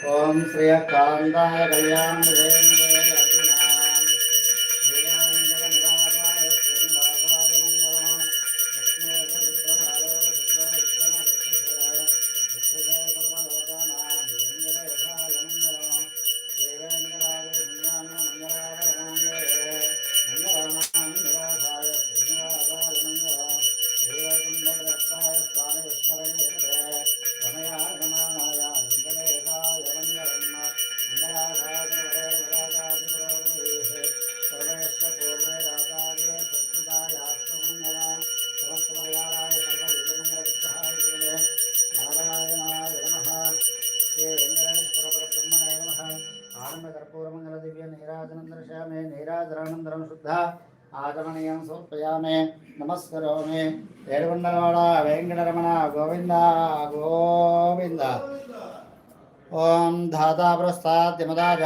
ओम श्री कांताय कल्याण नीराजरानंदरम शुद्ध आचमनीयं समर्पयामि नमस्करोमि ఏడుకొండలవాడ వెంకటరమణ గోవింద గోవింద ఓం ధాతా ప్రస్థాద్యమదాజ